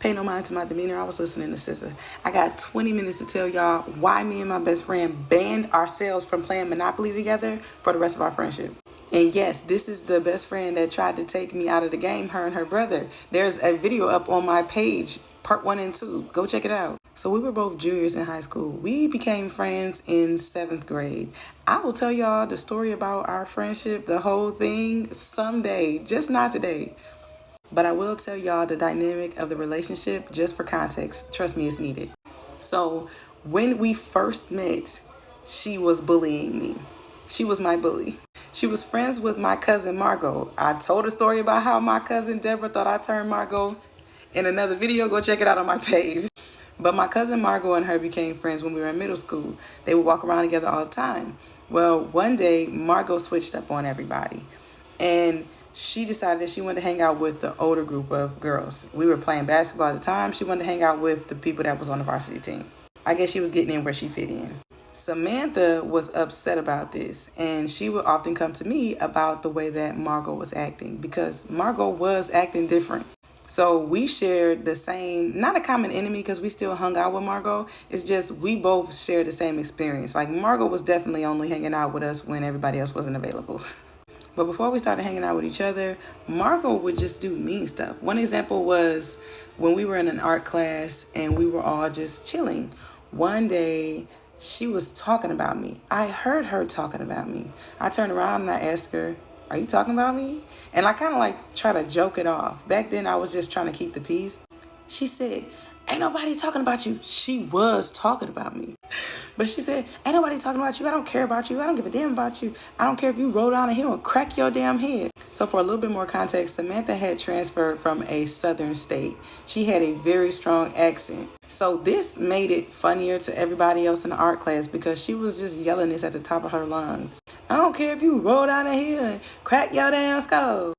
pay no mind to my demeanor. I was listening to SZA. I got 20 minutes to tell y'all why me and my best friend banned ourselves from playing Monopoly together for the rest of our friendship. And yes, this is the best friend that tried to take me out of the game, her and her brother. There's a video up on my page, part 1 and 2. Go check it out. So we were both juniors in high school. We became friends in 7th grade. I will tell y'all the story about our friendship, the whole thing, someday, just not today. But I will tell y'all the dynamic of the relationship just for context. Trust me, it's needed. So when we first met, she was bullying me. She was my bully. She was friends with my cousin Margot. I told a story about how my cousin Deborah thought I turned Margot in another video. Go check it out on my page. But my cousin Margot and her became friends when we were in middle school. They would walk around together all the time. Well, one day Margot switched up on everybody. And she decided that she wanted to hang out with the older group of girls. We were playing basketball at the time. She wanted to hang out with the people that was on the varsity team. I guess she was getting in where she fit in. Samantha was upset about this, and she would often come to me about the way that Margot was acting, because Margot was acting different. So we shared the same, not a common enemy, because we still hung out with Margot. It's just we both shared the same experience. Like, Margot was definitely only hanging out with us when everybody else wasn't available. But before we started hanging out with each other, Margot would just do mean stuff. One example was when we were in an art class and we were all just chilling. One day, she was talking about me. I heard her talking about me. I turned around and I asked her, "Are you talking about me?" And I kind of like try to joke it off. Back then, I was just trying to keep the peace. She said, "Ain't nobody talking about you." She was talking about me. But she said, "Ain't nobody talking about you. I don't care about you. I don't give a damn about you. I don't care if you roll down a hill and crack your damn head." So for a little bit more context, Samantha had transferred from a southern state. She had a very strong accent. So this made it funnier to everybody else in the art class because she was just yelling this at the top of her lungs. "I don't care if you roll down a hill and crack your damn skull."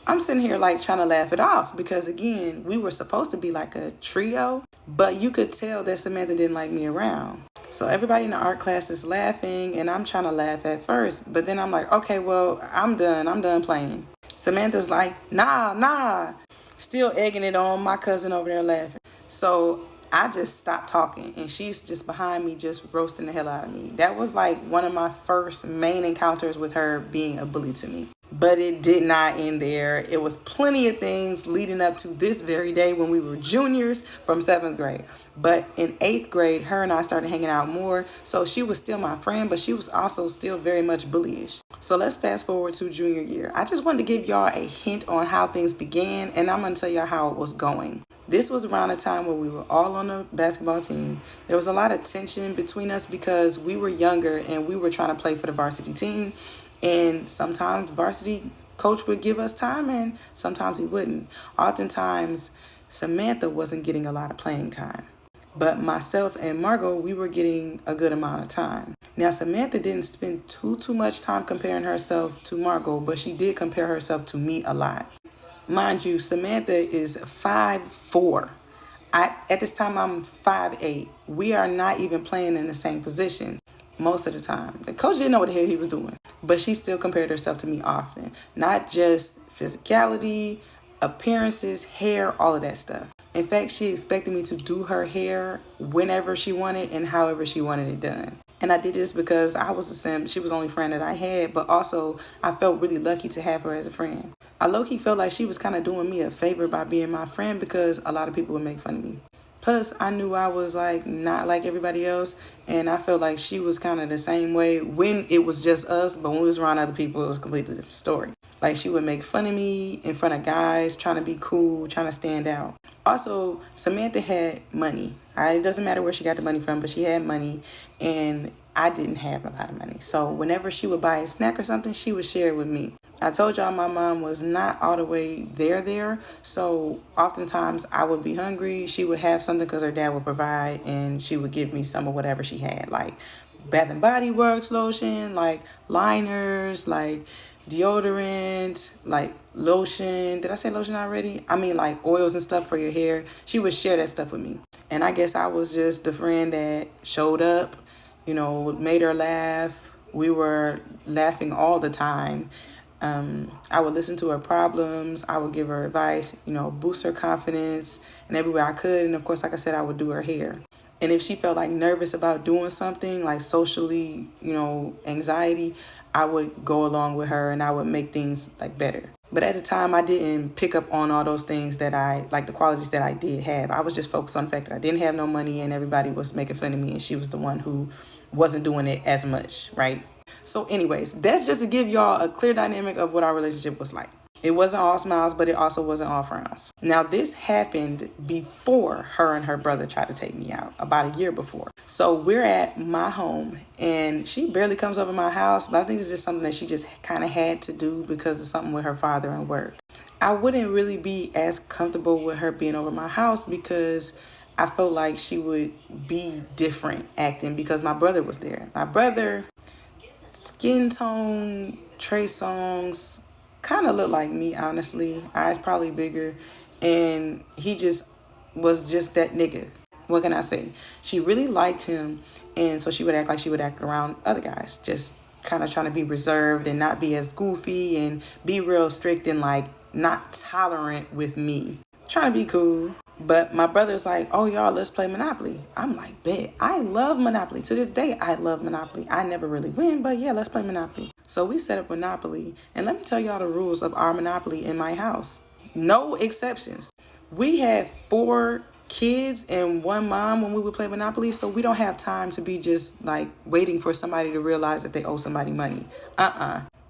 I'm sitting here like trying to laugh it off because, again, we were supposed to be like a trio, but you could tell that Samantha didn't like me around. So everybody in the art class is laughing and I'm trying to laugh at first, but then I'm like, okay, well, I'm done playing. Samantha's like, nah, still egging it on, my cousin over there laughing. So I just stopped talking and she's just behind me just roasting the hell out of me. That was like one of my first main encounters with her being a bully to me. But it did not end there. It was plenty of things leading up to this very day when we were juniors from 7th grade. But in 8th grade, her and I started hanging out more. So she was still my friend, but she was also still very much bullyish. So let's fast forward to junior year. I just wanted to give y'all a hint on how things began, and I'm going to tell y'all how it was going. This was around a time where we were all on the basketball team. There was a lot of tension between us because we were younger and we were trying to play for the varsity team. And sometimes varsity coach would give us time and sometimes he wouldn't. Oftentimes, Samantha wasn't getting a lot of playing time. But myself and Margot, we were getting a good amount of time. Now, Samantha didn't spend too much time comparing herself to Margot, but she did compare herself to me a lot. Mind you, Samantha is 5'4". At this time, I'm 5'8". We are not even playing in the same position most of the time. The coach didn't know what the hell he was doing, but she still compared herself to me often. Not just physicality, appearances, hair, all of that stuff. In fact, she expected me to do her hair whenever she wanted and however she wanted it done. And I did this because I was a simp. She was the only friend that I had, but also I felt really lucky to have her as a friend. I low-key felt like she was kind of doing me a favor by being my friend because a lot of people would make fun of me. Plus, I knew I was like not like everybody else, and I felt like she was kind of the same way when it was just us, but when we was around other people, it was a completely different story. Like, she would make fun of me in front of guys, trying to be cool, trying to stand out. Also, Samantha had money. It doesn't matter where she got the money from, but she had money, and I didn't have a lot of money. So whenever she would buy a snack or something, she would share it with me. I told y'all my mom was not all the way there. So oftentimes I would be hungry. She would have something because her dad would provide, and she would give me some of whatever she had, like Bath and Body Works lotion, like liners, like deodorant, like lotion. Did I say lotion already? I mean, like oils and stuff for your hair. She would share that stuff with me. And I guess I was just the friend that showed up, made her laugh. We were laughing all the time. I would listen to her problems. I would give her advice, boost her confidence and everywhere I could. And of course, like I said, I would do her hair. And if she felt like nervous about doing something like socially, anxiety, I would go along with her and I would make things like better. But at the time, I didn't pick up on all those things that the qualities that I did have. I was just focused on the fact that I didn't have no money and everybody was making fun of me and she was the one who wasn't doing it as much, right? So anyways, that's just to give y'all a clear dynamic of what our relationship was like. It wasn't all smiles, but it also wasn't all frowns. Now, this happened before her and her brother tried to take me out, about a year before. So we're at my home, and she barely comes over my house, but I think it's just something that she just kind of had to do because of something with her father and work. I wouldn't really be as comfortable with her being over my house because I felt like she would be different acting because my brother was there. My brother, skin tone, Trey Songz, kind of looked like me, honestly. Eyes probably bigger. And he just was just that nigga. What can I say? She really liked him. And so she would act like she would act around other guys. Just kind of trying to be reserved and not be as goofy and be real strict and like not tolerant with me. Trying to be cool. But my brother's like, oh, y'all, let's play Monopoly. I'm like, bet. I love Monopoly. To this day, I love Monopoly. I never really win, but yeah, let's play Monopoly. So we set up Monopoly. And let me tell y'all the rules of our Monopoly in my house. No exceptions. We had 4 kids and 1 mom when we would play Monopoly. So we don't have time to be just like waiting for somebody to realize that they owe somebody money.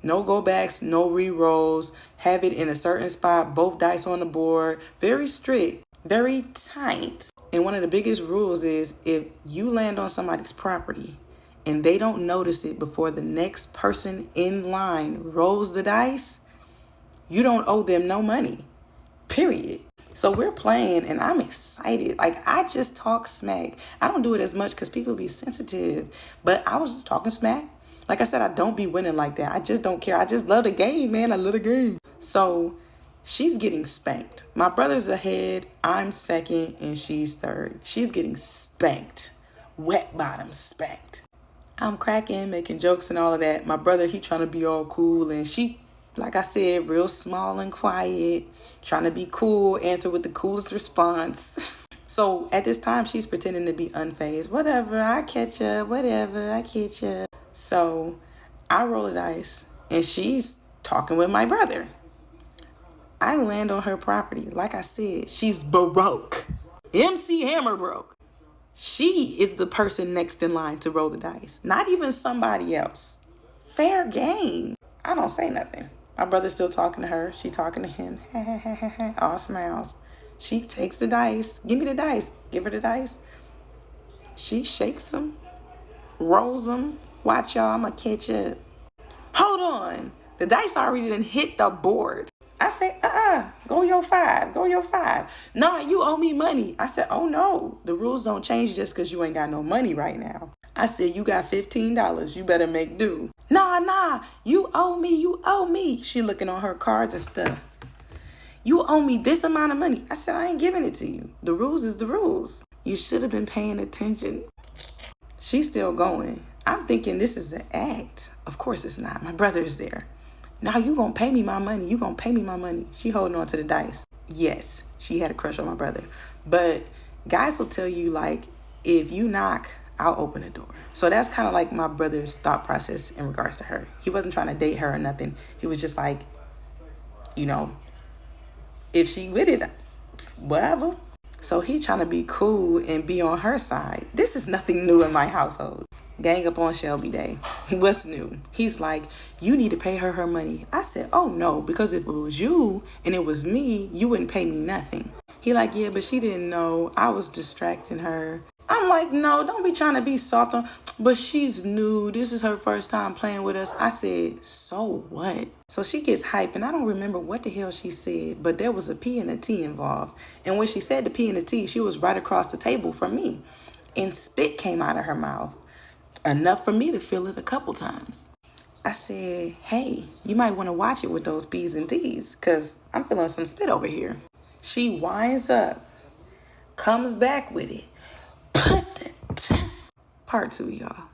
No go backs, no re-rolls. Have it in a certain spot, both dice on the board. Very strict. Very tight. And one of the biggest rules is if you land on somebody's property and they don't notice it before the next person in line rolls the dice, you don't owe them no money. Period. So we're playing and I'm excited. Like I just talk smack. I don't do it as much because people be sensitive. But I was talking smack. Like I said, I don't be winning like that. I just don't care. I just love the game, man. I love the game. So she's getting spanked. My brother's ahead, I'm second, and she's third. She's getting spanked. Wet bottom spanked. I'm cracking, making jokes and all of that. My brother, he trying to be all cool, and she, like I said, real small and quiet, trying to be cool, answer with the coolest response. So at this time, she's pretending to be unfazed. Whatever, I catch up. Whatever, I catch up. So I roll a dice, and she's talking with my brother. I land on her property. Like I said, she's Baroque. MC Hammer broke. She is the person next in line to roll the dice. Not even somebody else. Fair game. I don't say nothing. My brother's still talking to her. She talking to him. All smiles. She takes the dice. Give me the dice. Give her the dice. She shakes them. Rolls them. Watch y'all. I'm going to catch up. Hold on. The dice already done hit the board. I said, go your 5. Go your 5. No, you owe me money. I said, oh no. The rules don't change just because you ain't got no money right now. I said, you got $15. You better make do. Nah. You owe me. She looking on her cards and stuff. You owe me this amount of money. I said, I ain't giving it to you. The rules is the rules. You should have been paying attention. She's still going. I'm thinking this is an act. Of course it's not. My brother is there. Now you gonna pay me my money. You gonna pay me my money. She holding on to the dice. Yes, she had a crush on my brother. But guys will tell you, like, if you knock, I'll open the door. So that's kind of like my brother's thought process in regards to her. He wasn't trying to date her or nothing. He was just like, if she with it, whatever. So he trying to be cool and be on her side. This is nothing new in my household. Gang up on Shelby Day. What's new? He's like, you need to pay her money. I said, oh no, because if it was you and it was me, you wouldn't pay me nothing. He like, yeah, but she didn't know. I was distracting her. I'm like, no, don't be trying to be soft on, but she's new. This is her first time playing with us. I said, so what? So she gets hyped, and I don't remember what the hell she said, but there was a P and a T involved. And when she said the P and the T, she was right across the table from me. And spit came out of her mouth. Enough for me to feel it a couple times. I said, hey, you might want to watch it with those P's and T's, because I'm feeling some spit over here. She winds up, comes back with it. Part 2, y'all.